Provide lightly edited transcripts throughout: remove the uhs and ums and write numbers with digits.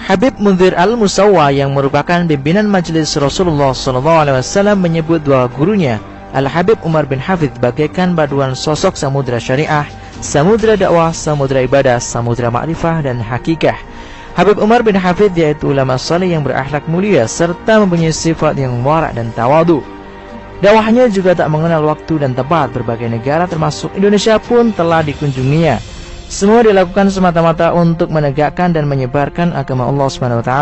Habib Mundhir Al-Musawwa yang merupakan pimpinan majelis Rasulullah SAW menyebut bahwa gurunya Al-Habib Umar bin Hafidh bagaikan paduan sosok samudra syariah, samudra dakwah, samudra ibadah, samudra ma'rifah dan hakikah. Habib Umar bin Hafidh yaitu ulama saleh yang berakhlak mulia serta mempunyai sifat yang warak dan tawadu. Dakwahnya juga tak mengenal waktu dan tempat, berbagai negara termasuk Indonesia pun telah dikunjunginya. Semua dilakukan semata-mata untuk menegakkan dan menyebarkan agama Allah SWT.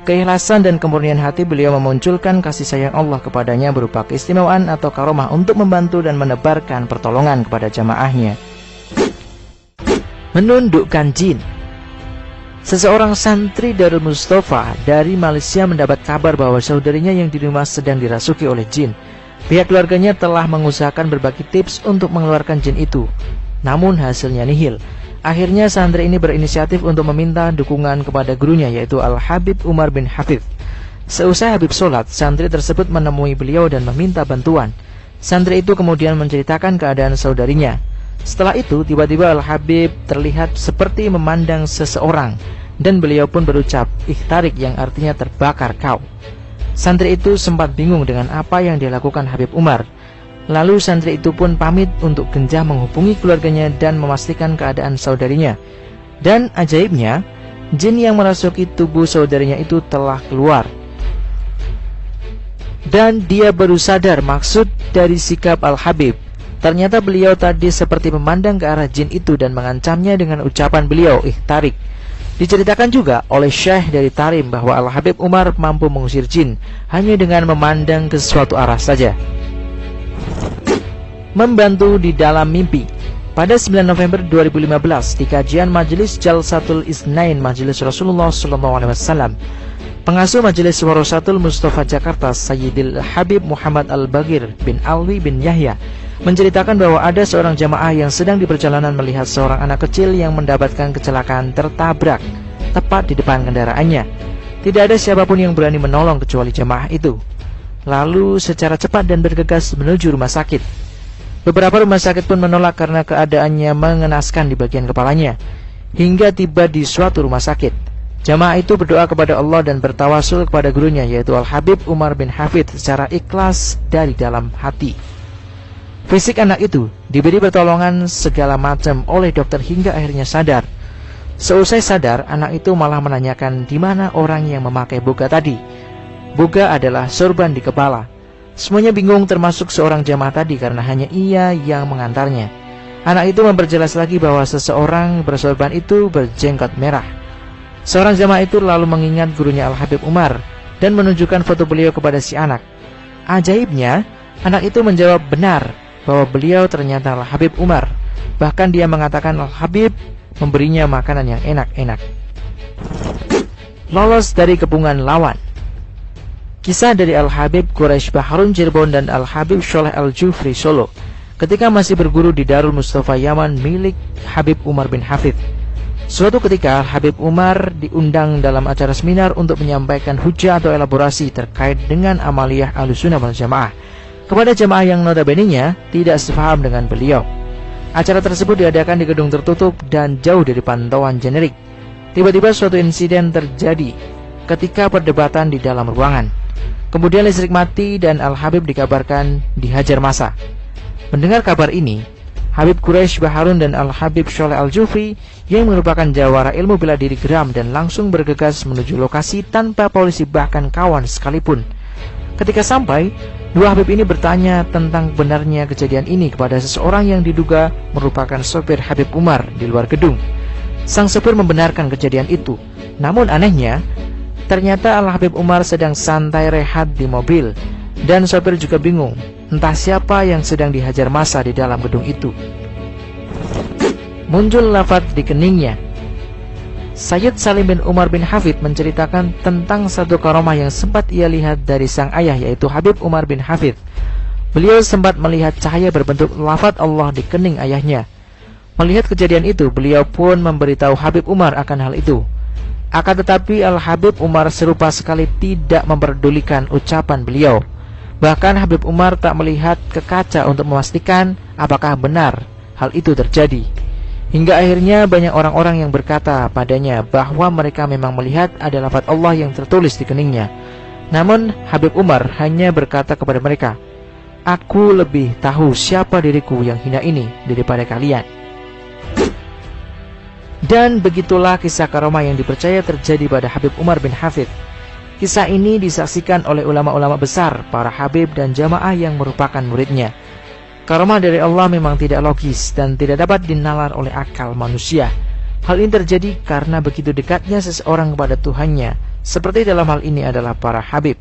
Keikhlasan dan kemurnian hati beliau memunculkan kasih sayang Allah kepadanya berupa keistimewaan atau karomah untuk membantu dan menebarkan pertolongan kepada jamaahnya. Menundukkan jin. Seseorang santri Darul Mustafa dari Malaysia mendapat kabar bahwa saudarinya yang di rumah sedang dirasuki oleh jin. Pihak keluarganya telah mengusahakan berbagai tips untuk mengeluarkan jin itu, namun hasilnya nihil. Akhirnya santri ini berinisiatif untuk meminta dukungan kepada gurunya yaitu Al-Habib Umar bin Hafidh. Seusai Habib sholat, santri tersebut menemui beliau dan meminta bantuan. Santri itu kemudian menceritakan keadaan saudarinya. Setelah itu tiba-tiba Al-Habib terlihat seperti memandang seseorang, dan beliau pun berucap ikhtarik yang artinya terbakar kau. Santri itu sempat bingung dengan apa yang dilakukan Habib Umar. Lalu santri itu pun pamit untuk genjah menghubungi keluarganya dan memastikan keadaan saudarinya. Dan ajaibnya, jin yang merasuki tubuh saudarinya itu telah keluar. Dan dia baru sadar maksud dari sikap Al-Habib. Ternyata beliau tadi seperti memandang ke arah jin itu dan mengancamnya dengan ucapan beliau ikhtarik. Diceritakan juga oleh Syekh dari Tarim bahwa Al-Habib Umar mampu mengusir jin hanya dengan memandang ke suatu arah saja. Membantu di dalam mimpi. Pada 9 November 2015 di kajian Majelis Jalsatul Isnain Majelis Rasulullah SAW, pengasuh Majelis Warasatul Mustafa Jakarta Sayyidil Habib Muhammad Al-Bagir bin Alwi bin Yahya menceritakan bahwa ada seorang jamaah yang sedang di perjalanan melihat seorang anak kecil yang mendapatkan kecelakaan tertabrak tepat di depan kendaraannya. Tidak ada siapapun yang berani menolong kecuali jamaah itu. Lalu secara cepat dan bergegas menuju rumah sakit. Beberapa rumah sakit pun menolak karena keadaannya mengenaskan di bagian kepalanya. Hingga tiba di suatu rumah sakit, jamaah itu berdoa kepada Allah dan bertawasul kepada gurunya yaitu Al-Habib Umar bin Hafidh secara ikhlas dari dalam hati. Fisik anak itu diberi pertolongan segala macam oleh dokter hingga akhirnya sadar. Seusai sadar, anak itu malah menanyakan di mana orang yang memakai boga tadi. Boga adalah sorban di kepala. Semuanya bingung termasuk seorang jamaah tadi karena hanya ia yang mengantarnya. Anak itu memperjelas lagi bahwa seseorang bersorban itu berjenggot merah. Seorang jamaah itu lalu mengingat gurunya Al-Habib Umar dan menunjukkan foto beliau kepada si anak. Ajaibnya, anak itu menjawab benar bahwa beliau ternyata Al-Habib Umar. Bahkan dia mengatakan Al-Habib memberinya makanan yang enak-enak. Lolos dari kepungan lawan. Kisah dari Al-Habib Quraisy Baharun Cirebon dan Al-Habib Sholeh Al-Jufri Solo ketika masih berguru di Darul Mustafa Yaman milik Habib Umar bin Hafidh. Suatu ketika Habib Umar diundang dalam acara seminar untuk menyampaikan hujah atau elaborasi terkait dengan amaliyah Ahlussunnah wal Jamaah kepada jamaah yang notabene-nya tidak sepaham dengan beliau. Acara tersebut diadakan di gedung tertutup dan jauh dari pantauan generik. Tiba-tiba suatu insiden terjadi ketika perdebatan di dalam ruangan. Kemudian listrik mati dan Al-Habib dikabarkan dihajar massa. Mendengar kabar ini, Habib Quraisy Baharun dan Al-Habib Sholeh Al-Jufri yang merupakan jawara ilmu bela diri geram dan langsung bergegas menuju lokasi tanpa polisi bahkan kawan sekalipun. Ketika sampai, dua Habib ini bertanya tentang benarnya kejadian ini kepada seseorang yang diduga merupakan sopir Habib Umar di luar gedung. Sang sopir membenarkan kejadian itu. Namun anehnya, ternyata Al-Habib Umar sedang santai rehat di mobil, dan sopir juga bingung entah siapa yang sedang dihajar massa di dalam gedung itu. Muncul lafaz di keningnya. Sayyid Salim bin Umar bin Hafidh menceritakan tentang satu karomah yang sempat ia lihat dari sang ayah yaitu Habib Umar bin Hafidh. Beliau sempat melihat cahaya berbentuk lafaz Allah di kening ayahnya. Melihat kejadian itu, beliau pun memberitahu Habib Umar akan hal itu. Akan tetapi Al-Habib Umar serupa sekali tidak memperdulikan ucapan beliau. Bahkan Habib Umar tak melihat ke kaca untuk memastikan apakah benar hal itu terjadi. Hingga akhirnya banyak orang-orang yang berkata padanya bahwa mereka memang melihat ada lafaz Allah yang tertulis di keningnya. Namun Habib Umar hanya berkata kepada mereka, "Aku lebih tahu siapa diriku yang hina ini daripada kalian." Dan begitulah kisah karomah yang dipercaya terjadi pada Habib Umar bin Hafid. Kisah ini disaksikan oleh ulama-ulama besar, para habib dan jamaah yang merupakan muridnya. Karomah dari Allah memang tidak logis dan tidak dapat dinalar oleh akal manusia. Hal ini terjadi karena begitu dekatnya seseorang kepada Tuhannya, seperti dalam hal ini adalah para habib.